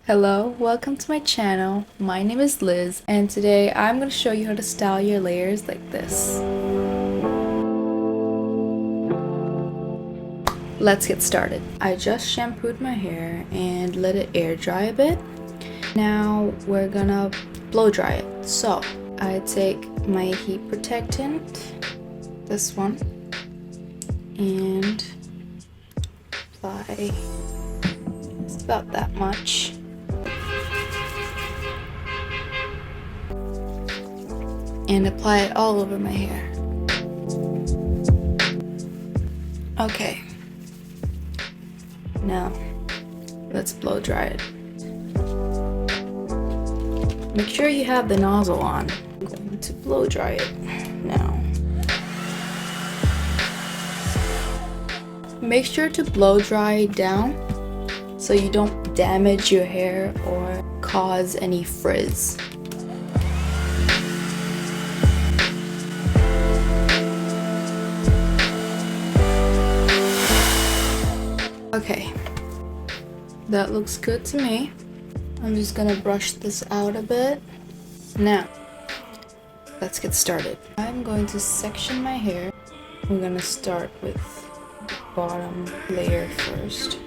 Hello, welcome to my channel. My name is Liz, and today I'm going to show you how to style your layers like this. Let's get started. I just shampooed my hair and let it air dry a bit. Now we're gonna blow dry it. So I take my heat protectant, this one, and apply it's about that much. And apply it all over my hair. Okay, now let's blow dry it. Make sure you have the nozzle on. I'm going to blow dry it now. Make sure to blow dry down so you don't damage your hair or cause any frizz. Okay, that looks good to me. I'm just gonna brush this out a bit. Now, let's get started. I'm going to section my hair. I'm gonna start with the bottom layer first.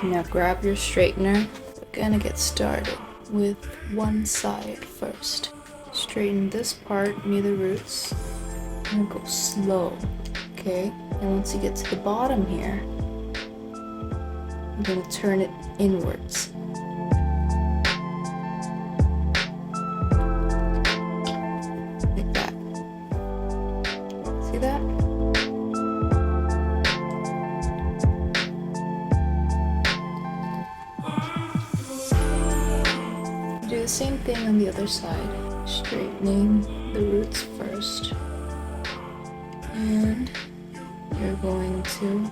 Now grab your straightener. We're gonna get started with one side first. Straighten this part near the roots and go slow, okay? And once you get to the bottom here, I'm gonna turn it inwards. Like that. See that? Do the same thing on the other side. Straightening the roots first, and you're going to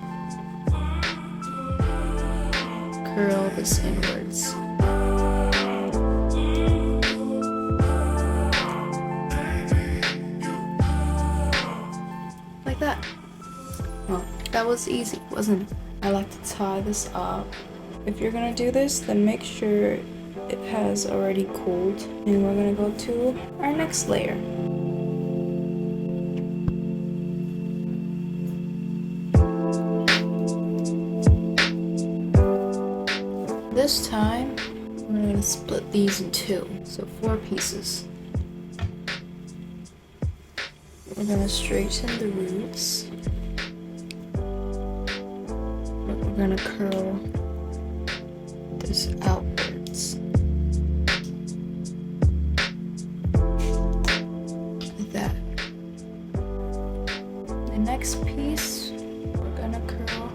curl this inwards. Like that. Well, that was easy, wasn't it? I like to tie this up. If you're gonna do this, then make sure it has already cooled, and we're gonna go to our next layer. This time we're gonna split these in two, so 4 pieces. We're gonna straighten the roots, but we're gonna curl this outwards. Next piece, we're gonna curl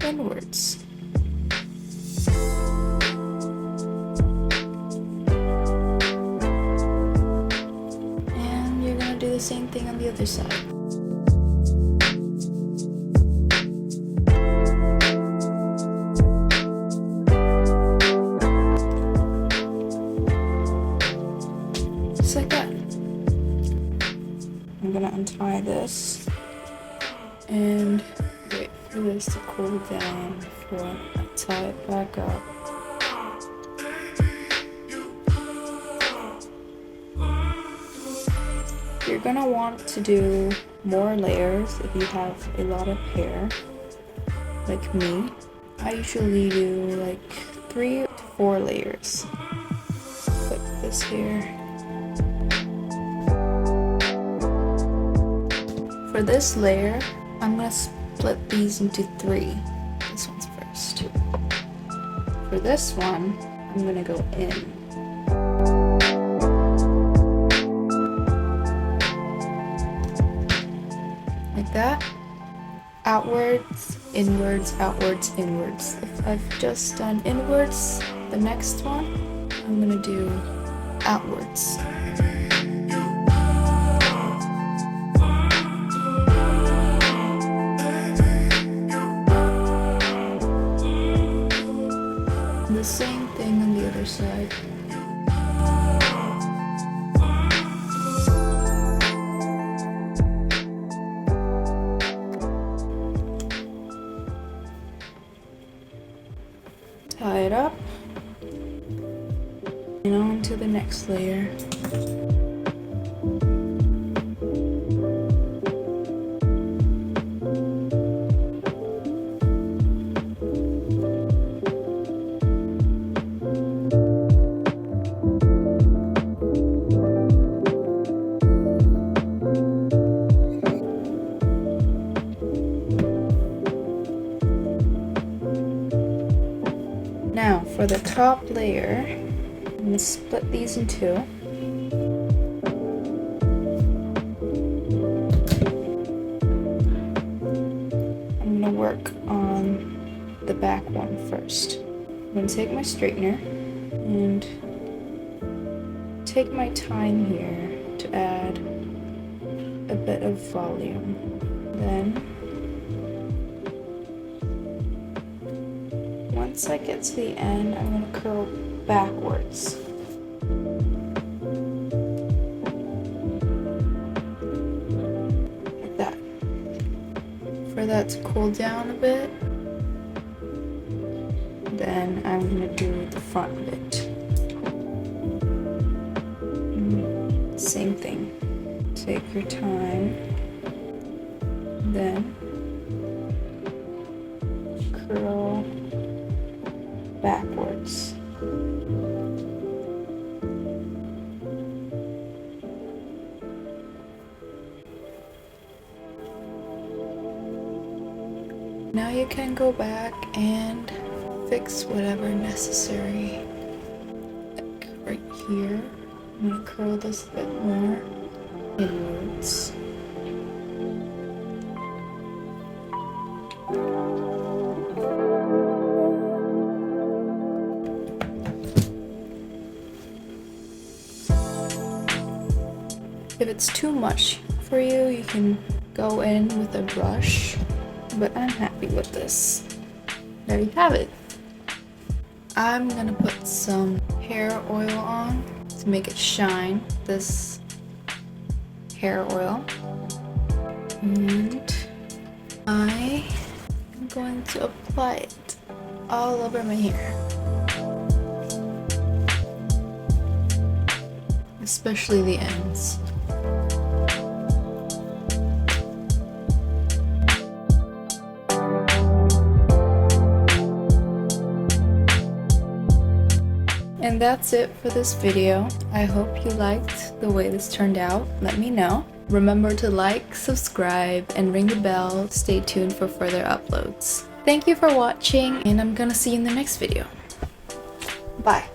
inwards. And you're gonna do the same thing on the other side. Just like that. I'm gonna untie this and wait for this to cool down before I tie it back up. You're gonna want to do more layers if you have a lot of hair, like me. I usually do like 3 to 4 layers. Put this here. For this layer, I'm gonna split these into 3. This one's first. For this one, I'm gonna go in. Like that. Outwards, inwards, outwards, inwards. If I've just done inwards, the next one, I'm gonna do outwards. The same thing on the other side. next layer. Now for the top layer, I'm going to split these in two. I'm going to work on the back one first. I'm going to take my straightener and take my time here to add a bit of volume. Then once I get to the end, I'm going to curl backwards. Like that. For that to cool down a bit, then I'm going to do the front bit. Same thing. Take your time, then curl backwards. Now you can go back and fix whatever necessary. Like right here, I'm gonna curl this a bit more inwards. If it's too much for you, you can go in with a brush, but I'm happy with this. There you have it. I'm gonna put some hair oil on to make it shine, this hair oil. And I am going to apply it all over my hair. Especially the ends. And that's it for this video. I hope you liked the way this turned out. Let me know. Remember to like, subscribe, and ring the bell. Stay tuned for further uploads. Thank you for watching, and I'm gonna see you in the next video. Bye.